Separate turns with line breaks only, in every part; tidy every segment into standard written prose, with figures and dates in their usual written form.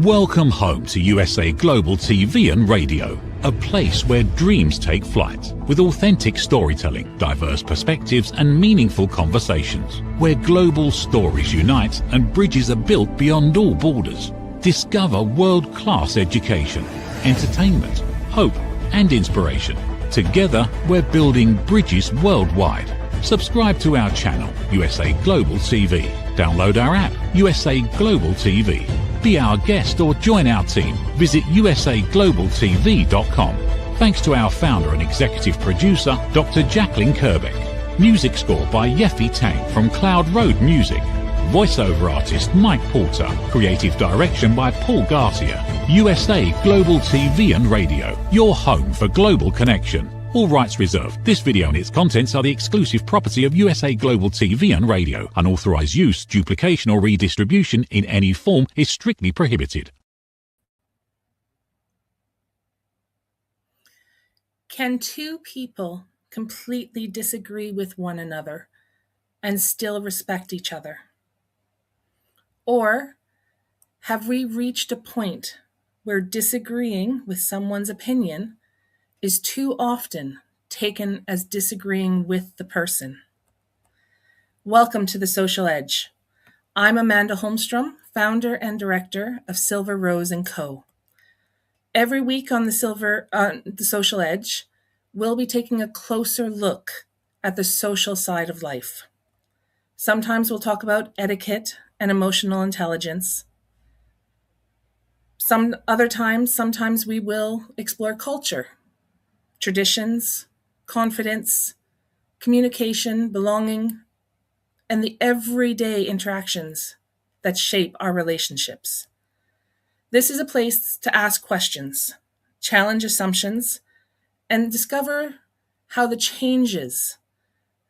Welcome home to USA Global TV and Radio, a place where dreams take flight, with authentic storytelling, diverse perspectives and meaningful conversations, where global stories unite and bridges are built beyond all borders. Discover world-class education, entertainment, hope and inspiration. Together, we're building bridges worldwide. Subscribe to our channel, USA Global TV. Download our app, USA Global TV. Be our guest or join our team. Visit usaglobaltv.com. Thanks to our founder and executive producer, Dr. Jacalyn Kerbeck. Music score by Yeffy Tang from Cloud Road Music. Voiceover artist Mike Porter. Creative direction by Paul Garcia. USA Global TV and Radio. Your home for global connection. All rights reserved. This video and its contents are the exclusive property of USA Global TV and Radio. Unauthorized use, duplication or redistribution in any form is strictly prohibited.
Can two people completely disagree with one another and still respect each other? Or have we reached a point where disagreeing with someone's opinion is too often taken as disagreeing with the person? Welcome to The Social Edge. I'm Amanda Holmstrom, founder and director of Silver Rose & Co. Every week on The Social Edge, we'll be taking a closer look at the social side of life. Sometimes we'll talk about etiquette and emotional intelligence. Sometimes we will explore culture, traditions, confidence, communication, belonging, and the everyday interactions that shape our relationships. This is a place to ask questions, challenge assumptions, and discover how the changes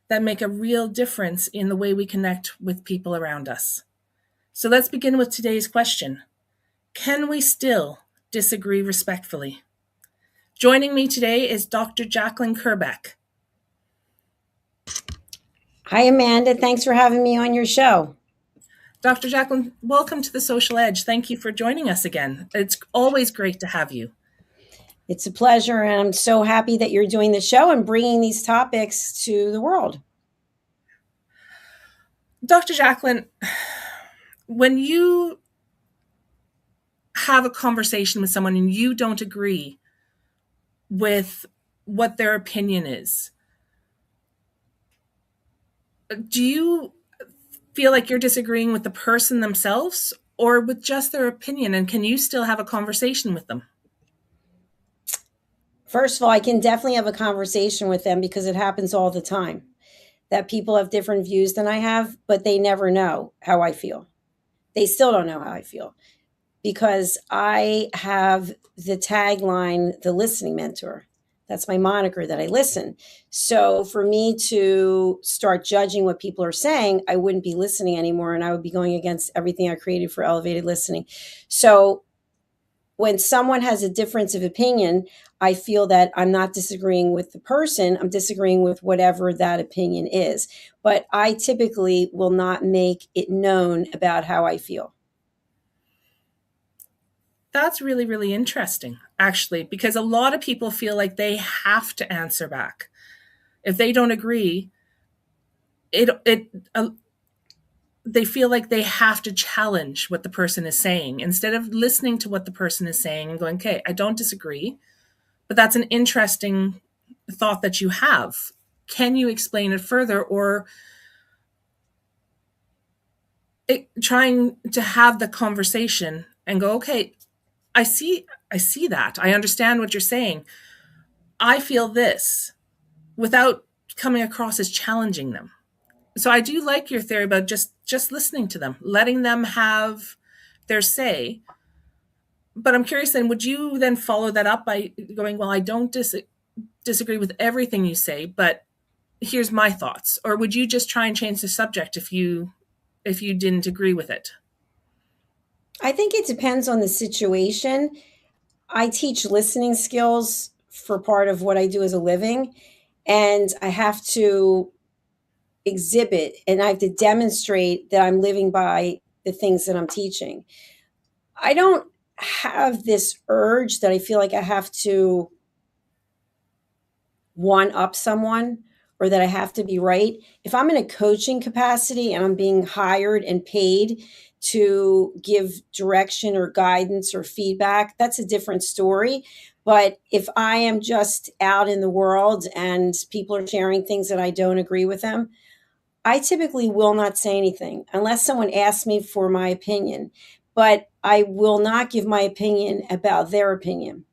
that make a real difference in the way we connect with people around us. So let's begin with today's question. Can we still disagree respectfully? Joining me today is Dr. Jacalyn Kerbeck.
Hi, Amanda. Thanks for having me on your show.
Dr. Jacalyn, welcome to The Social Edge. Thank you for joining us again. It's always great to have you.
It's a pleasure, and I'm so happy that you're doing the show and bringing these topics to the world.
Dr. Jacalyn, when you have a conversation with someone and you don't agree with what their opinion is, do you feel like you're disagreeing with the person themselves or with just their opinion? And can you still have a conversation with them?
First of all, I can definitely have a conversation with them because it happens all the time that people have different views than I have, but they never know how I feel. They still don't know how I feel because I have the tagline, the listening mentor. That's my moniker, that I listen. So for me to start judging what people are saying, I wouldn't be listening anymore, and I would be going against everything I created for elevated listening. So when someone has a difference of opinion, I feel that I'm not disagreeing with the person. I'm disagreeing with whatever that opinion is. But I typically will not make it known about how I feel.
That's really, really interesting, actually, because a lot of people feel like they have to answer back. If they don't agree, they feel like they have to challenge what the person is saying instead of listening to what the person is saying and going, okay, I don't disagree, but that's an interesting thought that you have. Can you explain it further? Or trying to have the conversation and go, okay, I see that. I understand what you're saying. I feel this, without coming across as challenging them. So I do like your theory about just listening to them, letting them have their say. But I'm curious then, would you then follow that up by going, well, I don't disagree with everything you say, but here's my thoughts? Or would you just try and change the subject if you didn't agree with it?
I think it depends on the situation. I teach listening skills for part of what I do as a living, and I have to exhibit and I have to demonstrate that I'm living by the things that I'm teaching. I don't have this urge that I feel like I have to one up someone or that I have to be right. If I'm in a coaching capacity and I'm being hired and paid to give direction or guidance or feedback, that's a different story. But if I am just out in the world and people are sharing things that I don't agree with them, I typically will not say anything unless someone asks me for my opinion. But I will not give my opinion about their opinion.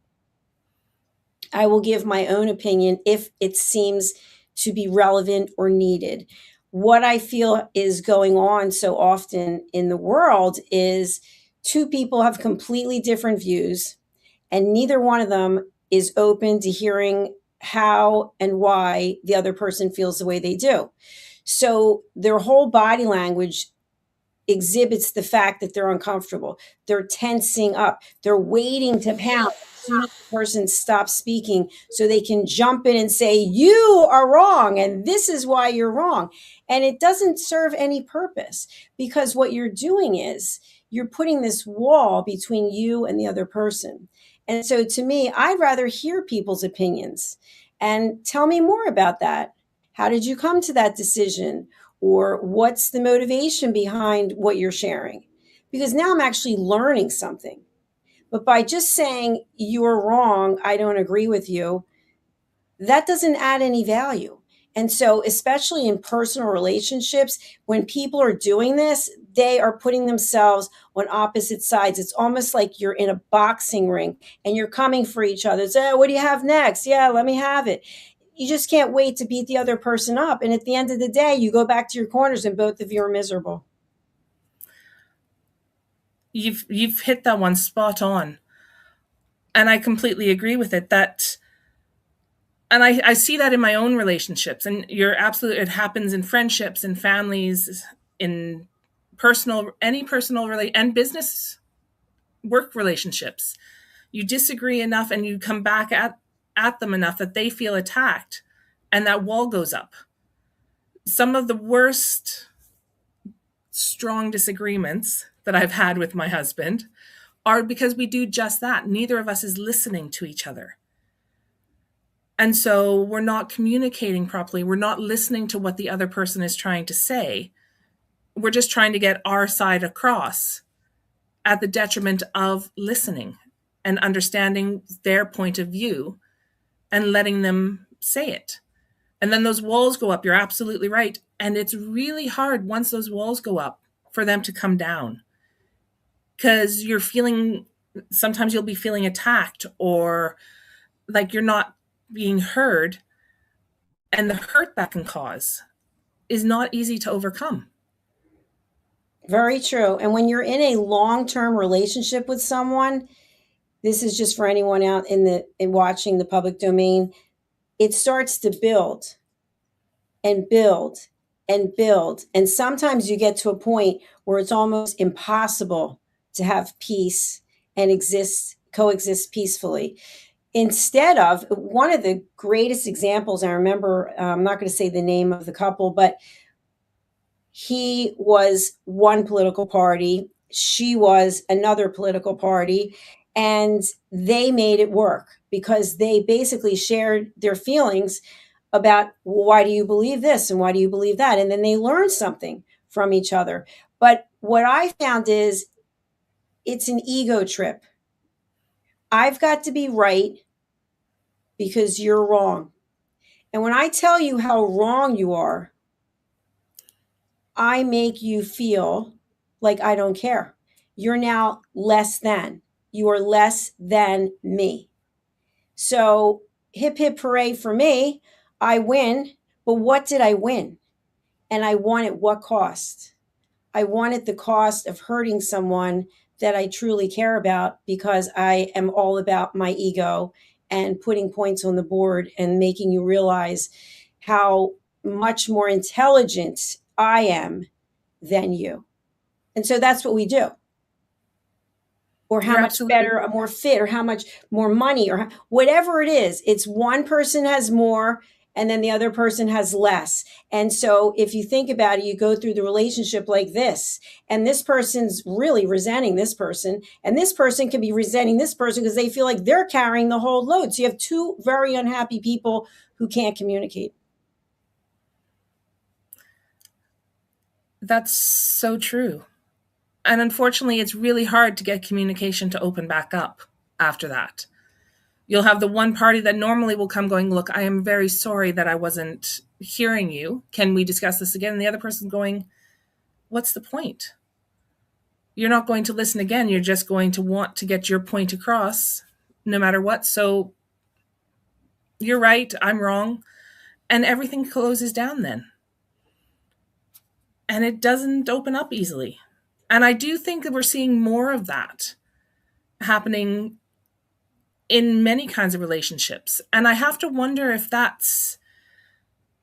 I will give my own opinion if it seems to be relevant or needed. What I feel is going on so often in the world is two people have completely different views, and neither one of them is open to hearing how and why the other person feels the way they do. So their whole body language exhibits the fact that they're uncomfortable. They're tensing up. They're waiting to pounce as soon as the person stops speaking so they can jump in and say, you are wrong, and this is why you're wrong. And it doesn't serve any purpose, because what you're doing is you're putting this wall between you and the other person. And so to me, I'd rather hear people's opinions and tell me more about that. How did you come to that decision? Or what's the motivation behind what you're sharing? Because now I'm actually learning something. But by just saying you're wrong, I don't agree with you, that doesn't add any value. And so, especially in personal relationships, when people are doing this, they are putting themselves on opposite sides. It's almost like you're in a boxing ring and you're coming for each other. It's, what do you have next? Yeah, let me have it. You just can't wait to beat the other person up. And at the end of the day, you go back to your corners and both of you are miserable.
You've hit that one spot on. And I completely agree with it. And I see that in my own relationships. And you're absolutely, it happens in friendships, in families, in any personal and business work relationships. You disagree enough and you come back at them enough that they feel attacked, and that wall goes up. Some of the worst strong disagreements that I've had with my husband are because we do just that. Neither of us is listening to each other. And so we're not communicating properly. We're not listening to what the other person is trying to say. We're just trying to get our side across at the detriment of listening and understanding their point of view and letting them say it. And then those walls go up. You're absolutely right. And it's really hard once those walls go up for them to come down. Because sometimes you'll be feeling attacked or like you're not being heard. And the hurt that can cause is not easy to overcome.
Very true. And when you're in a long-term relationship with someone, this is just for anyone out in watching the public domain, it starts to build and build and build. And sometimes you get to a point where it's almost impossible to have peace and coexist peacefully. Instead of, one of the greatest examples I remember, I'm not going to say the name of the couple, but he was one political party, she was another political party, and they made it work because they basically shared their feelings about, well, why do you believe this and why do you believe that? And then they learned something from each other. But what I found is it's an ego trip. I've got to be right because you're wrong. And when I tell you how wrong you are, I make you feel like I don't care. You're now less than. You are less than me. So hip, hip, hooray for me. I win. But what did I win? And I won at what cost? I won at the cost of hurting someone that I truly care about because I am all about my ego and putting points on the board and making you realize how much more intelligent I am than you. And so that's what we do. Or how much better, or more fit, or how much more money, or whatever it is. It's one person has more and then the other person has less. And so if you think about it, you go through the relationship like this, and this person's really resenting this person, and this person can be resenting this person because they feel like they're carrying the whole load. So you have two very unhappy people who can't communicate.
That's so true. And unfortunately, it's really hard to get communication to open back up after that. You'll have the one party that normally will come going, look, I am very sorry that I wasn't hearing you. Can we discuss this again? And the other person's going, what's the point? You're not going to listen again. You're just going to want to get your point across no matter what. So you're right, I'm wrong. And everything closes down then. And it doesn't open up easily. And I do think that we're seeing more of that happening in many kinds of relationships. And I have to wonder if that's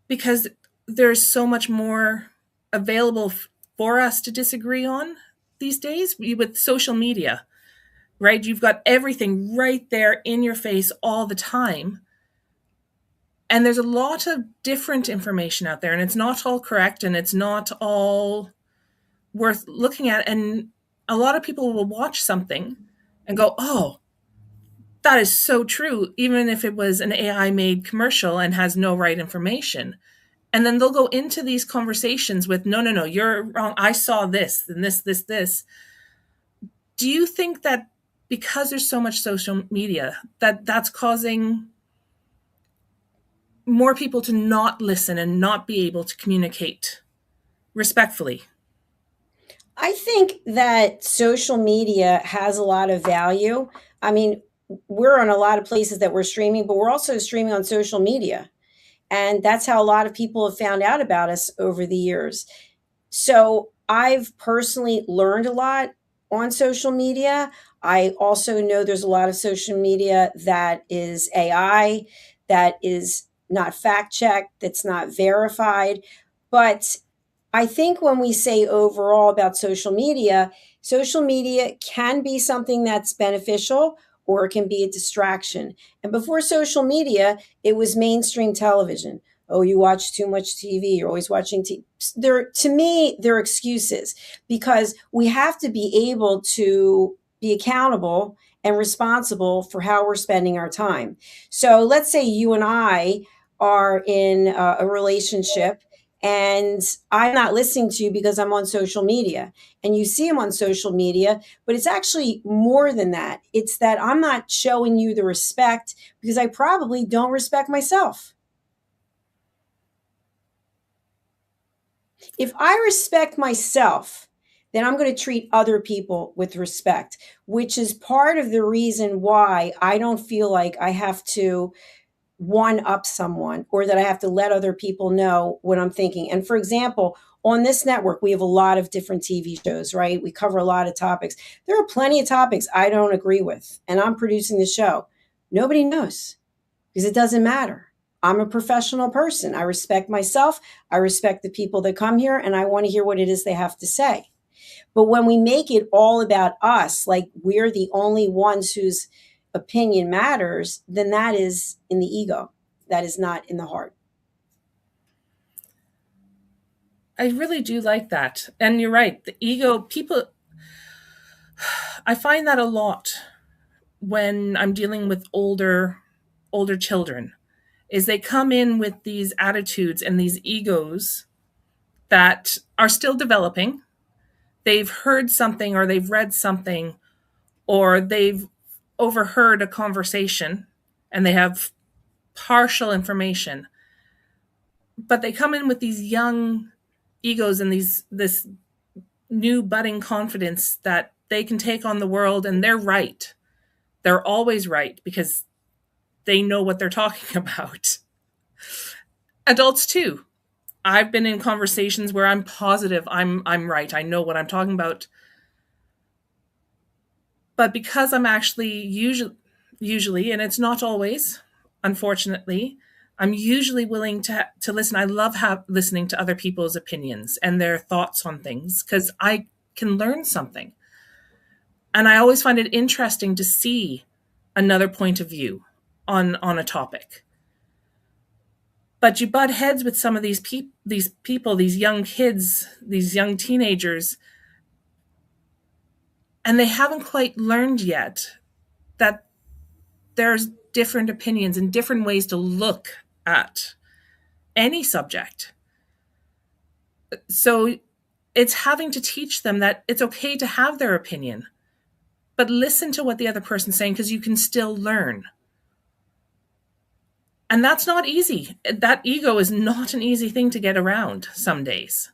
because there's so much more available for us to disagree on these days with social media, right? You've got everything right there in your face all the time. And there's a lot of different information out there, and it's not all correct, and it's not all worth looking at. And a lot of people will watch something and go, oh, that is so true, even if it was an AI made commercial and has no right information. And then they'll go into these conversations with, no, you're wrong. I saw this and this. Do you think that because there's so much social media, that's causing more people to not listen and not be able to communicate respectfully?
I think that social media has a lot of value. I mean, we're on a lot of places that we're streaming, but we're also streaming on social media. And that's how a lot of people have found out about us over the years. So I've personally learned a lot on social media. I also know there's a lot of social media that is AI, that is not fact checked, that's not verified. But I think when we say overall about social media can be something that's beneficial, or it can be a distraction. And before social media, it was mainstream television. Oh, you watch too much TV. You're always watching TV. To me, they're excuses, because we have to be able to be accountable and responsible for how we're spending our time. So let's say you and I are in a relationship, and I'm not listening to you because I'm on social media, and you see him on social media, but it's actually more than that. It's that I'm not showing you the respect because I probably don't respect myself. If I respect myself, then I'm going to treat other people with respect, which is part of the reason why I don't feel like I have to one up someone, or that I have to let other people know what I'm thinking. And for example, on this network, we have a lot of different TV shows, right? We cover a lot of topics. There are plenty of topics I don't agree with, and I'm producing the show. Nobody knows, because it doesn't matter. I'm a professional person. I respect myself. I respect the people that come here, and I want to hear what it is they have to say. But when we make it all about us, like we're the only ones whose opinion matters, then that is in the ego. That is not in the heart.
I really do like that. And you're right. The ego, people, I find that a lot when I'm dealing with older children, is they come in with these attitudes and these egos that are still developing. They've heard something, or they've read something, or they've overheard a conversation, and they have partial information. But they come in with these young egos and this new budding confidence that they can take on the world, and they're right. They're always right because they know what they're talking about. Adults too. I've been in conversations where I'm positive I'm right. I know what I'm talking about. But because I'm actually usually, and it's not always, unfortunately, I'm usually willing to listen. I love listening to other people's opinions and their thoughts on things, because I can learn something. And I always find it interesting to see another point of view on a topic. But you butt heads with some of these people, these young kids, these young teenagers, and they haven't quite learned yet that there's different opinions and different ways to look at any subject. So it's having to teach them that it's okay to have their opinion, but listen to what the other person's saying, because you can still learn. And that's not easy. That ego is not an easy thing to get around some days,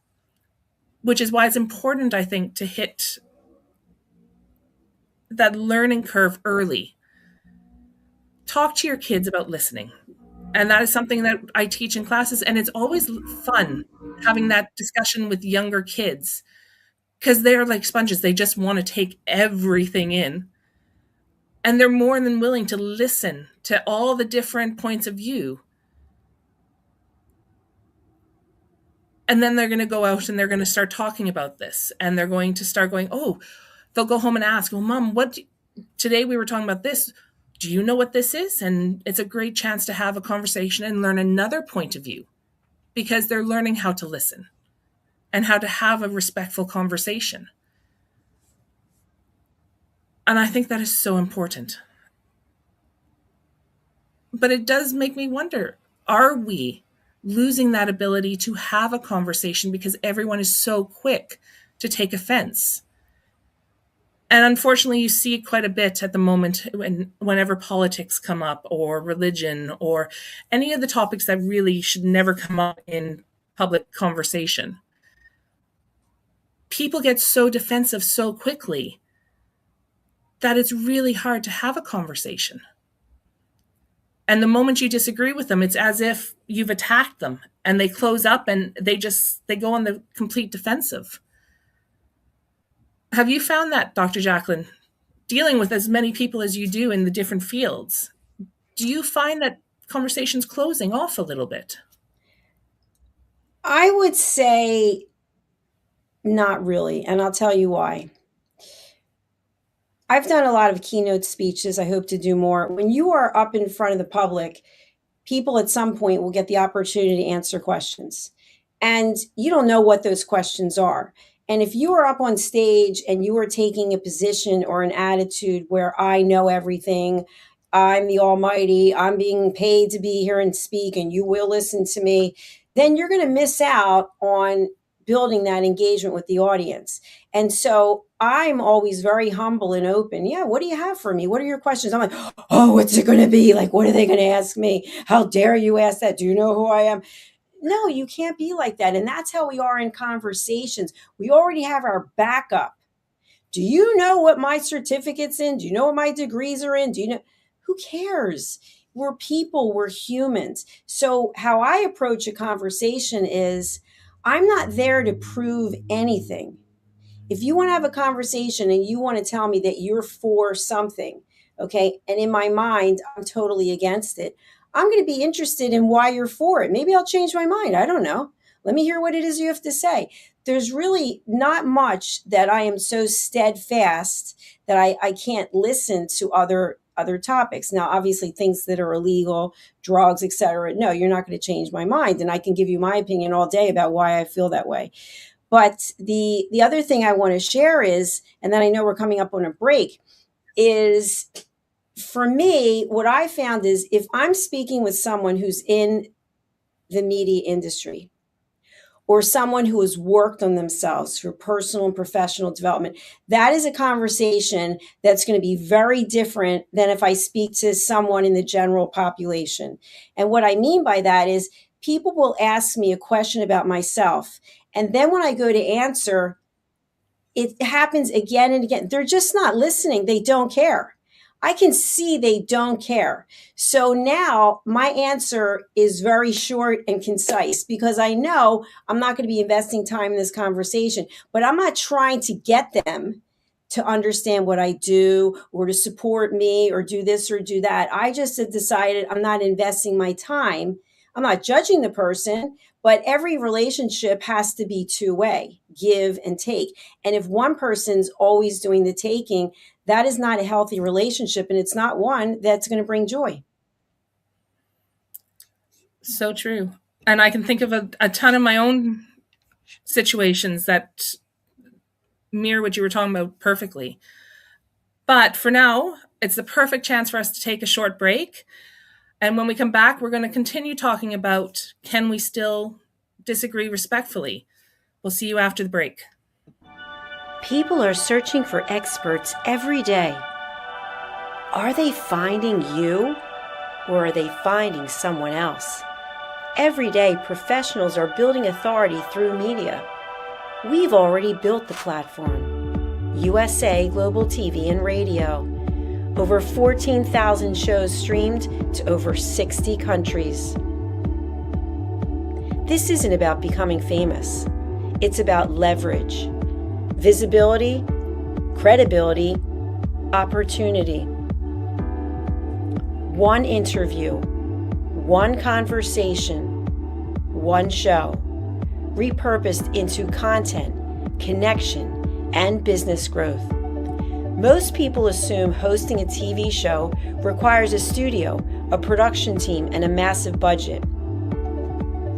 which is why it's important, I think, to hit that learning curve early. Talk to your kids about listening. And that is something that I teach in classes. And it's always fun having that discussion with younger kids, because they're like sponges. They just want to take everything in. And they're more than willing to listen to all the different points of view. And then they're going to go out and they're going to start talking about this. And they're going to start going, oh, they'll go home and ask, well, Mom, today we were talking about this. Do you know what this is? And it's a great chance to have a conversation and learn another point of view, because they're learning how to listen and how to have a respectful conversation. And I think that is so important. But it does make me wonder, are we losing that ability to have a conversation because everyone is so quick to take offense? And unfortunately, you see it quite a bit at the moment whenever politics come up, or religion, or any of the topics that really should never come up in public conversation. People get so defensive so quickly that it's really hard to have a conversation. And the moment you disagree with them, it's as if you've attacked them, and they close up and they go on the complete defensive. Have you found that, Dr. Jacalyn, dealing with as many people as you do in the different fields? Do you find that conversations closing off a little bit?
I would say not really, and I'll tell you why. I've done a lot of keynote speeches. I hope to do more. When you are up in front of the public, people at some point will get the opportunity to answer questions. And you don't know what those questions are. And if you are up on stage and you are taking a position or an attitude where I know everything, I'm the almighty, I'm being paid to be here and speak, and you will listen to me, then you're going to miss out on building that engagement with the audience. And so I'm always very humble and open. Yeah, what do you have for me? What are your questions? I'm like, oh, what's it going to be? Like, what are they going to ask me? How dare you ask that? Do you know who I am? No, you can't be like that. And that's how we are in conversations. We already have our backup. Do you know what my certificate's in? Do you know what my degrees are in? Do you know? Who cares? We're people, we're humans. So how I approach a conversation is, I'm not there to prove anything. If you want to have a conversation and you want to tell me that you're for something, okay, and in my mind, I'm totally against it, I'm going to be interested in why you're for it. Maybe I'll change my mind. I don't know. Let me hear what it is you have to say. There's really not much that I am so steadfast that I can't listen to other topics. Now, obviously, things that are illegal, drugs, etc. No, you're not going to change my mind. And I can give you my opinion all day about why I feel that way. But the other thing I want to share is, and then I know we're coming up on a break, is for me, what I found is, if I'm speaking with someone who's in the media industry, or someone who has worked on themselves through personal and professional development, that is a conversation that's going to be very different than if I speak to someone in the general population. And what I mean by that is, people will ask me a question about myself, and then when I go to answer, it happens again and again. They're just not listening. They don't care. I can see they don't care. So now my answer is very short and concise, because I know I'm not going to be investing time in this conversation, but I'm not trying to get them to understand what I do or to support me or do this or do that. I just have decided I'm not investing my time. I'm not judging the person, but every relationship has to be two-way, give and take. And if one person's always doing the taking, that is not a healthy relationship, and it's not one that's going to bring joy.
So true. And I can think of a ton of my own situations that mirror what you were talking about perfectly. But for now, it's the perfect chance for us to take a short break. And when we come back, we're going to continue talking about, can we still disagree respectfully? We'll see you after the break.
People are searching for experts every day. Are they finding you, or are they finding someone else? Every day, professionals are building authority through media. We've already built the platform. USA Global TV and Radio. Over 14,000 shows streamed to over 60 countries. This isn't about becoming famous. It's about leverage, visibility, credibility, opportunity. One interview, one conversation, one show, repurposed into content, connection, and business growth. Most people assume hosting a TV show requires a studio, a production team, and a massive budget.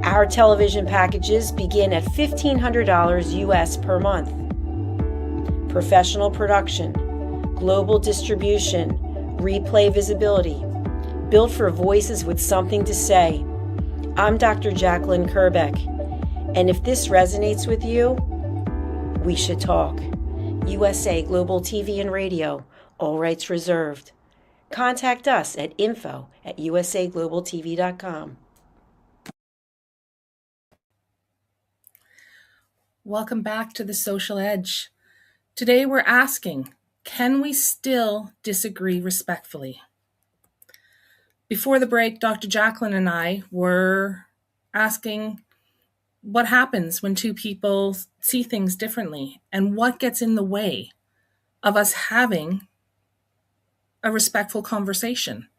Our television packages begin at $1,500 US per month. Professional production, global distribution, replay visibility, built for voices with something to say. I'm Dr. Jacalyn Kerbeck, and if this resonates with you, we should talk. USA Global TV and Radio, all rights reserved. Contact us at info@usaglobaltv.com.
Welcome back to The Social Edge. Today we're asking, can we still disagree respectfully? Before the break, Dr. Jacalyn and I were asking what happens when two people see things differently and what gets in the way of us having a respectful conversation.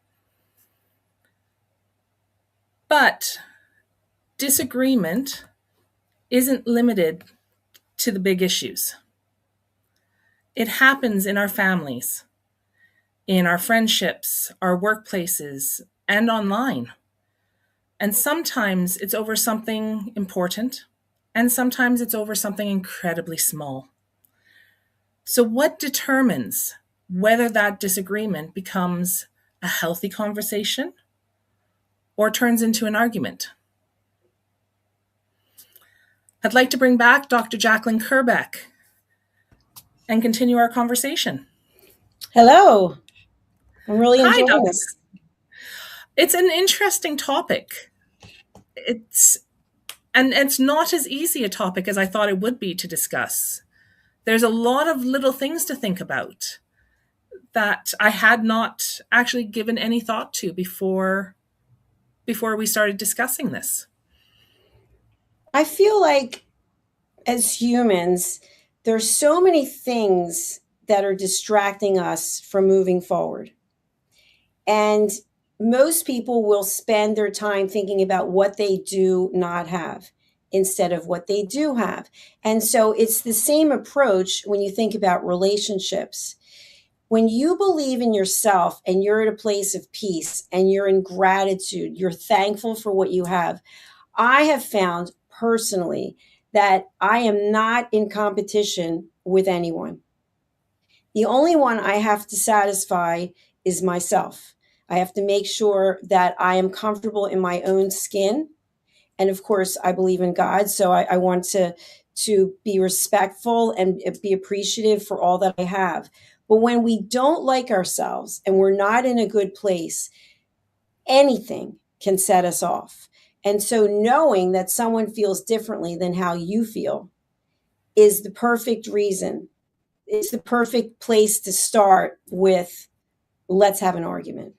But disagreement isn't limited to the big issues. It happens in our families, in our friendships, our workplaces, and online. And sometimes it's over something important, and sometimes it's over something incredibly small. So what determines whether that disagreement becomes a healthy conversation or turns into an argument? I'd like to bring back Dr. Jacalyn Kerbeck and continue our conversation.
Hello. I'm really
Hi,
enjoying
Doctor.
this.
It's an interesting topic. It's not as easy a topic as I thought it would be to discuss. There's a lot of little things to think about that I had not actually given any thought to before we started discussing this.
I feel like as humans, there's so many things that are distracting us from moving forward. And most people will spend their time thinking about what they do not have instead of what they do have. And so it's the same approach when you think about relationships. When you believe in yourself and you're at a place of peace and you're in gratitude, you're thankful for what you have. I have found personally that I am not in competition with anyone. The only one I have to satisfy is myself. I have to make sure that I am comfortable in my own skin. And of course, I believe in God. So I want to be respectful and be appreciative for all that I have. But when we don't like ourselves and we're not in a good place, anything can set us off. And so knowing that someone feels differently than how you feel is the perfect reason. It's the perfect place to start with, let's have an argument.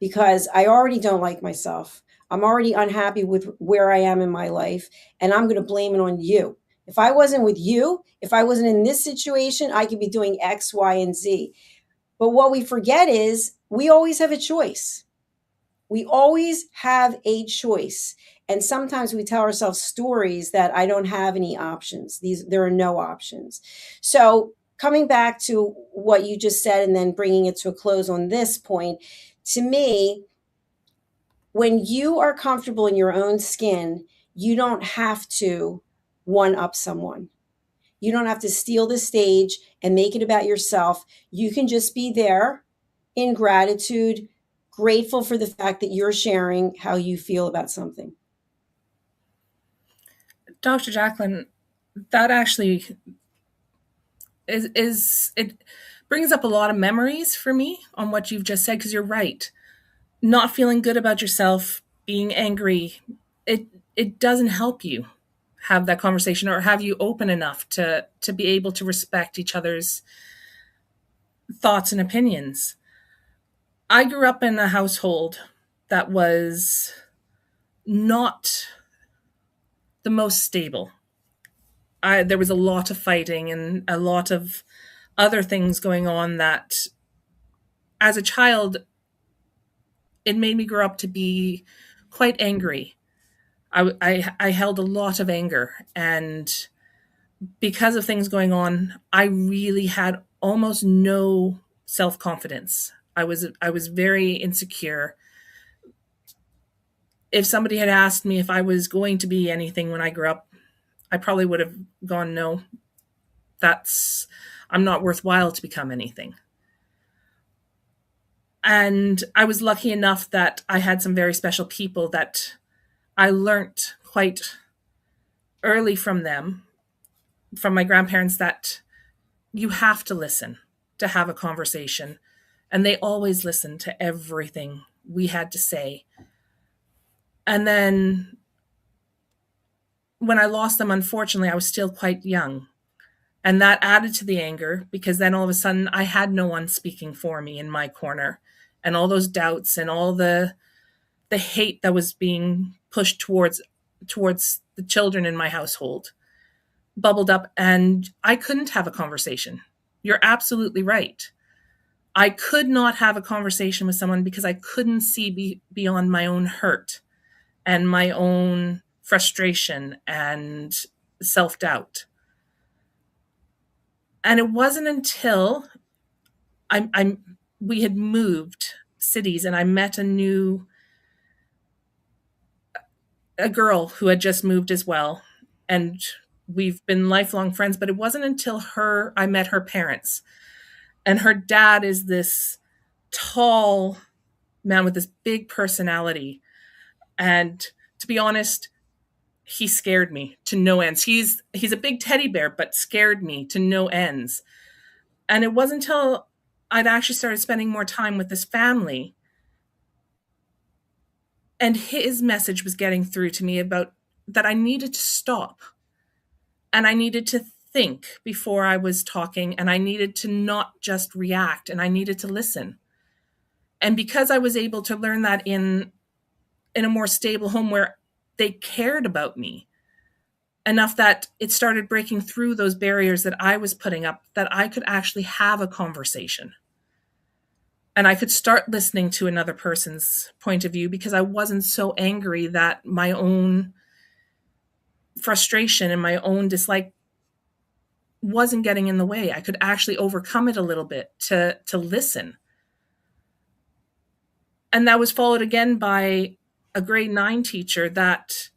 Because I already don't like myself. I'm already unhappy with where I am in my life, and I'm going to blame it on you. If I wasn't with you, if I wasn't in this situation, I could be doing X, Y, and Z. But what we forget is we always have a choice. We always have a choice. And sometimes we tell ourselves stories that I don't have any options. There are no options. So coming back to what you just said and then bringing it to a close on this point, to me, When you are comfortable in your own skin, you don't have to one up someone. You don't have to steal the stage and make it about yourself. You can just be there in gratitude, grateful for the fact that you're sharing how you feel about something.
Dr. Jacalyn, that actually is it brings up a lot of memories for me on what you've just said, because you're right. Not feeling good about yourself, being angry, it doesn't help you have that conversation or have you open enough to be able to respect each other's thoughts and opinions. I grew up in a household that was not the most stable. There was a lot of fighting and a lot of other things going on that, as a child, it made me grow up to be quite angry. I held a lot of anger, and because of things going on, I really had almost no self-confidence. I was very insecure. If somebody had asked me if I was going to be anything when I grew up, I probably would have gone, no, I'm not worthwhile to become anything. And I was lucky enough that I had some very special people that I learnt quite early from them, from my grandparents, that you have to listen to have a conversation. And they always listened to everything we had to say. And then when I lost them, unfortunately, I was still quite young. And that added to the anger, because then all of a sudden I had no one speaking for me in my corner. And all those doubts and all the hate that was being pushed towards the children in my household bubbled up, and I couldn't have a conversation. You're absolutely right. I could not have a conversation with someone because I couldn't see beyond my own hurt and my own frustration and self-doubt. And it wasn't until we had moved cities and I met a girl who had just moved as well. And we've been lifelong friends, but it wasn't until I met her parents. And her dad is this tall man with this big personality. And to be honest, he scared me to no ends. He's a big teddy bear, but scared me to no ends. And it wasn't until I'd actually started spending more time with this family, and his message was getting through to me about that I needed to stop. And I needed to think before I was talking, and I needed to not just react, and I needed to listen. And because I was able to learn that in a more stable home where they cared about me enough, that it started breaking through those barriers that I was putting up, that I could actually have a conversation. And I could start listening to another person's point of view, because I wasn't so angry that my own frustration and my own dislike wasn't getting in the way. I could actually overcome it a little bit to listen. And that was followed again by a grade 9 teacher that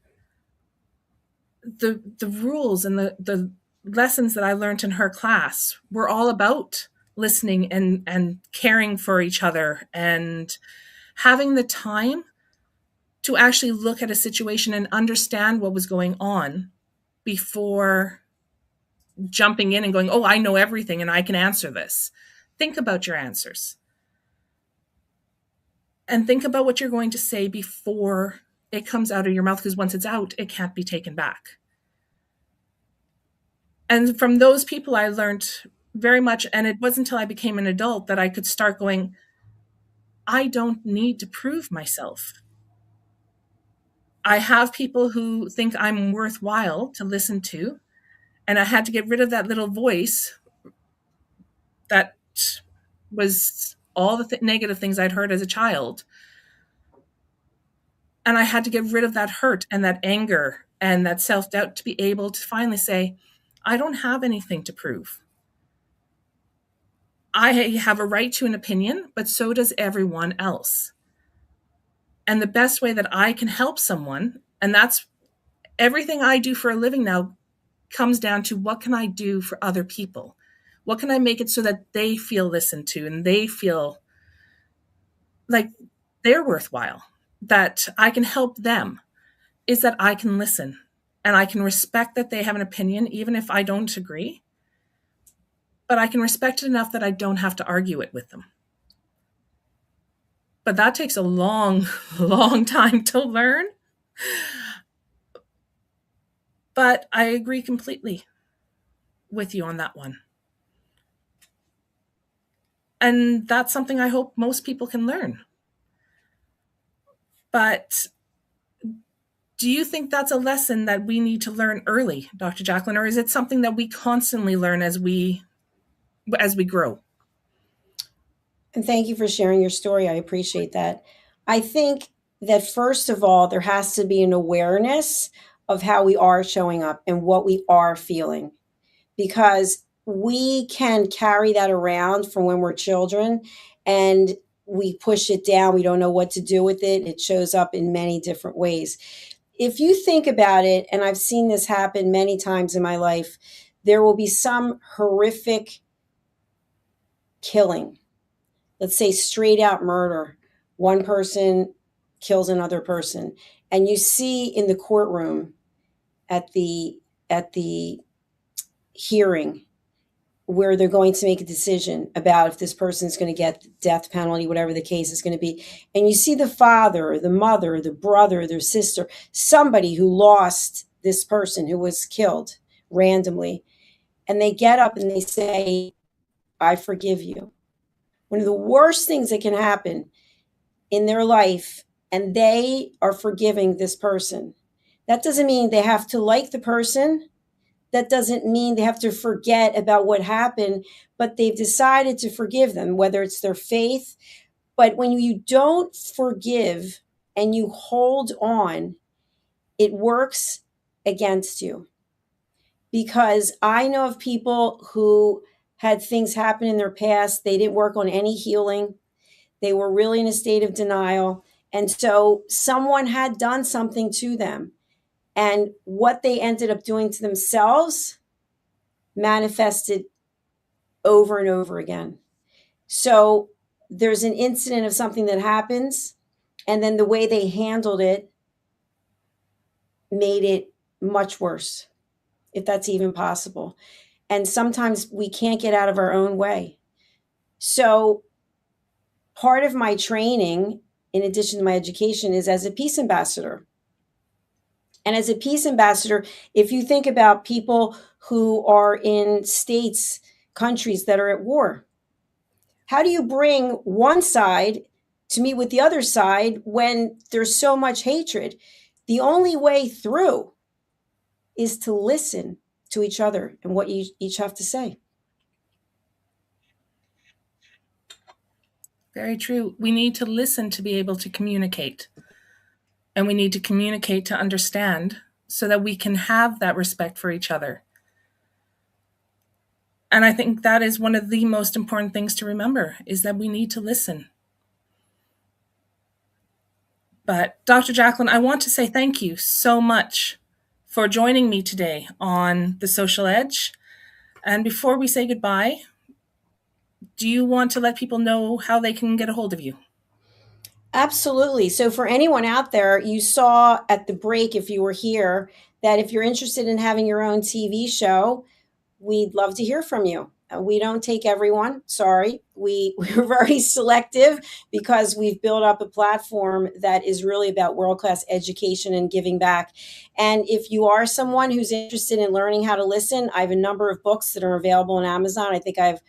the rules and the lessons that I learned in her class were all about listening and caring for each other and having the time to actually look at a situation and understand what was going on before jumping in and going, oh, I know everything and I can answer this. Think about your answers. And think about what you're going to say before it comes out of your mouth, because once it's out, it can't be taken back. And from those people, I learned very much. And it wasn't until I became an adult that I could start going, I don't need to prove myself. I have people who think I'm worthwhile to listen to. And I had to get rid of that little voice that was all the negative things I'd heard as a child. And I had to get rid of that hurt and that anger and that self-doubt to be able to finally say, I don't have anything to prove. I have a right to an opinion, but so does everyone else. And the best way that I can help someone, and that's everything I do for a living now, comes down to what can I do for other people? What can I make it so that they feel listened to and they feel like they're worthwhile, that I can help them, is that I can listen and I can respect that they have an opinion, even if I don't agree, but I can respect it enough that I don't have to argue it with them. But that takes a long, long time to learn. But I agree completely with you on that one. And that's something I hope most people can learn. But do you think that's a lesson that we need to learn early, Dr. Jacalyn, or is it something that we constantly learn as we grow?
And thank you for sharing your story. I appreciate that. I think that first of all, there has to be an awareness of how we are showing up and what we are feeling, because we can carry that around from when we're children and we push it down. We don't know what to do with it. It shows up in many different ways. If you think about it, and I've seen this happen many times in my life, there will be some horrific killing. Let's say straight out murder. One person kills another person. And you see in the courtroom at the hearing where they're going to make a decision about if this person is going to get the death penalty, whatever the case is going to be. And you see the father, the mother, the brother, their sister, somebody who lost this person who was killed randomly. And they get up and they say, I forgive you. One of the worst things that can happen in their life, and they are forgiving this person. That doesn't mean they have to like the person. That doesn't mean they have to forget about what happened, but they've decided to forgive them, whether it's their faith. But when you don't forgive and you hold on, it works against you. Because I know of people who had things happen in their past. They didn't work on any healing. They were really in a state of denial. And so someone had done something to them. And what they ended up doing to themselves manifested over and over again. So there's an incident of something that happens, and then the way they handled it made it much worse, if that's even possible. And sometimes we can't get out of our own way. So part of my training, in addition to my education, is as a peace ambassador. And as a peace ambassador, if you think about people who are in states, countries that are at war, how do you bring one side to meet with the other side when there's so much hatred? The only way through is to listen to each other and what you each have to say.
Very true. We need to listen to be able to communicate. And we need to communicate to understand so that we can have that respect for each other. And I think that is one of the most important things to remember, is that we need to listen. But Dr. Jacalyn, I want to say thank you so much for joining me today on The Social Edge. And before we say goodbye, do you want to let people know how they can get a hold of you?
Absolutely. So for anyone out there, you saw at the break, if you were here, that if you're interested in having your own TV show, we'd love to hear from you. We don't take everyone. Sorry. We're very selective because we've built up a platform that is really about world-class education and giving back. And if you are someone who's interested in learning how to listen, I have a number of books that are available on Amazon. I think I have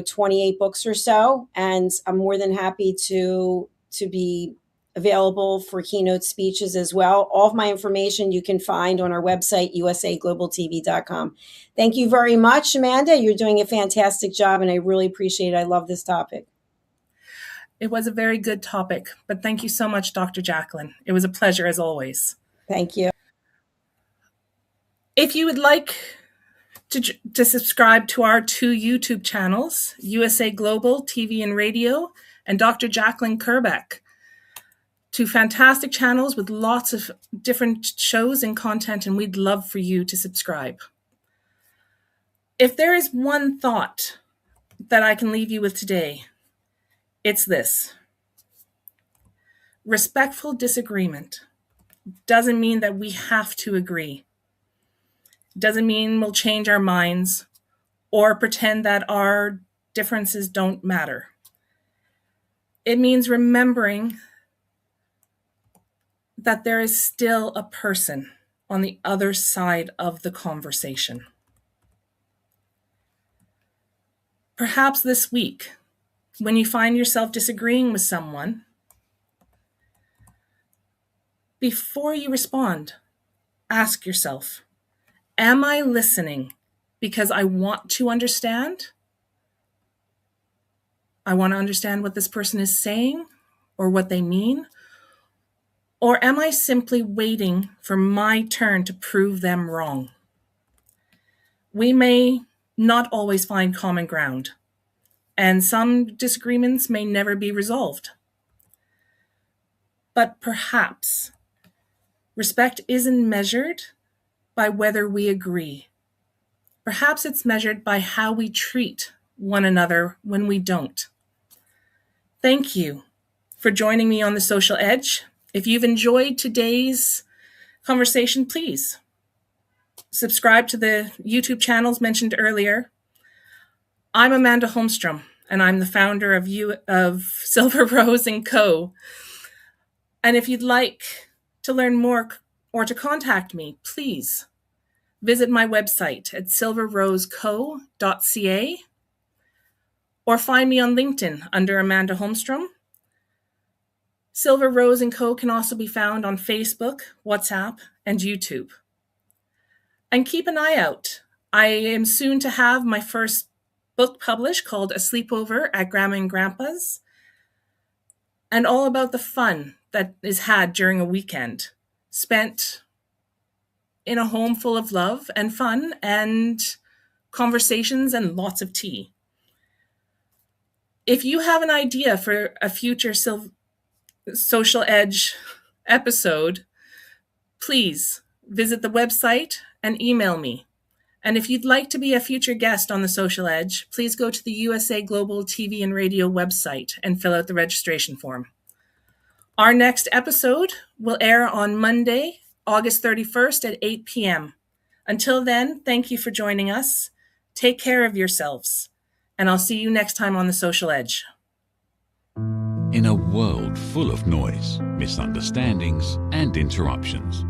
28 books or so. And I'm more than happy to be available for keynote speeches as well. All of my information you can find on our website, usaglobaltv.com. Thank you very much, Amanda. You're doing a fantastic job, and I really appreciate it. I love this topic.
It was a very good topic, but thank you so much, Dr. Jacalyn. It was a pleasure as always.
Thank you.
If you would like to subscribe to our 2 YouTube channels, USA Global TV and Radio and Dr. Jacalyn Kerbeck, to fantastic channels with lots of different shows and content, and we'd love for you to subscribe. If there is one thought that I can leave you with today, it's this. Respectful disagreement doesn't mean that we have to agree. Doesn't mean we'll change our minds or pretend that our differences don't matter. It means remembering that there is still a person on the other side of the conversation. Perhaps this week, when you find yourself disagreeing with someone, before you respond, ask yourself, am I listening because I want to understand? I want to understand what this person is saying or what they mean? Or am I simply waiting for my turn to prove them wrong? We may not always find common ground, and some disagreements may never be resolved. But perhaps respect isn't measured by whether we agree. Perhaps it's measured by how we treat one another when we don't. Thank you for joining me on The Social Edge. If you've enjoyed today's conversation, please subscribe to the YouTube channels mentioned earlier. I'm Amanda Holmstrom, and I'm the founder of Silver Rose & Co. And if you'd like to learn more or to contact me, please visit my website at silverroseco.ca or find me on LinkedIn under Amanda Holmstrom. Silver Rose & Co. can also be found on Facebook, WhatsApp, and YouTube. And keep an eye out. I am soon to have my first book published called A Sleepover at Grandma and Grandpa's, and all about the fun that is had during a weekend spent in a home full of love and fun and conversations and lots of tea. If you have an idea for a future Social Edge episode, please visit the website and email me. And if you'd like to be a future guest on The Social Edge, please go to the USA Global TV and Radio website and fill out the registration form. Our next episode will air on Monday, August 31st at 8 p.m. Until then, thank you for joining us. Take care of yourselves, and I'll see you next time on The Social Edge.
In a world full of noise, misunderstandings, and interruptions,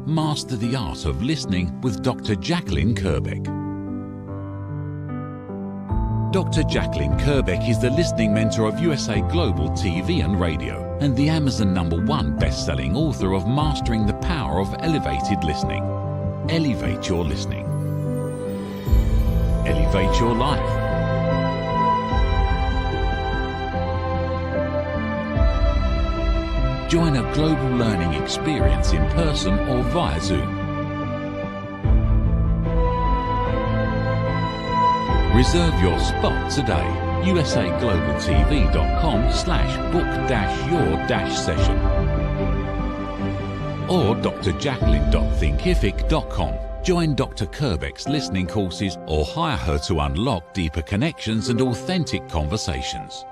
master the art of listening with Dr. Jacalyn Kerbeck. Dr. Jacalyn Kerbeck is the listening mentor of USA Global TV and Radio and the Amazon #1 best-selling author of Mastering the Power of Elevated Listening. Elevate your listening. Elevate your life. Join a global learning experience in person or via Zoom. Reserve your spot today. usaglobaltv.com/book-your-session or drjacalyn.thinkific.com. Join Dr. Kerbeck's listening courses or hire her to unlock deeper connections and authentic conversations.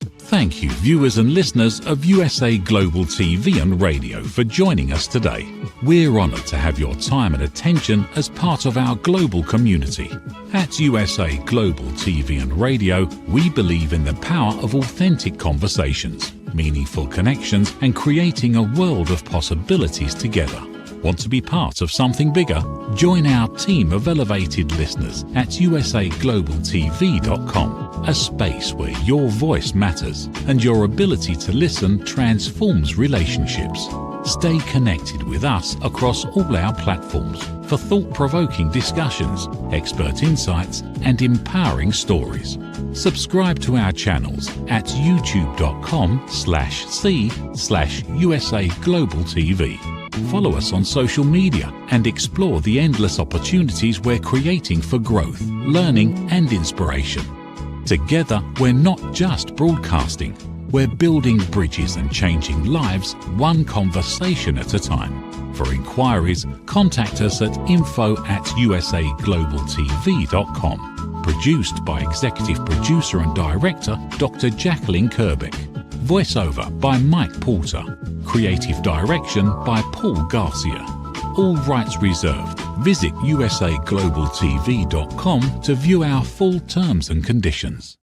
Thank you, viewers and listeners of USA Global TV and Radio, for joining us today. We're honoured to have your time and attention as part of our global community. At USA Global TV and Radio, we believe in the power of authentic conversations, meaningful connections, and creating a world of possibilities together. Want to be part of something bigger? Join our team of elevated listeners at usaglobaltv.com, a space where your voice matters and your ability to listen transforms relationships. Stay connected with us across all our platforms for thought-provoking discussions, expert insights, and empowering stories. Subscribe to our channels at youtube.com/c/USA-Global-TV. Follow us on social media and explore the endless opportunities we're creating for growth, learning, and inspiration. Together, we're not just broadcasting, We're building bridges and changing lives one conversation at a time. For inquiries, contact us at info@usaglobaltv.com. Produced by Executive Producer and Director Dr. Jacalyn Kerbeck. Voiceover by Mike Porter. Creative Direction by Paul Garcia. All rights reserved. Visit usaglobaltv.com to view our full terms and conditions.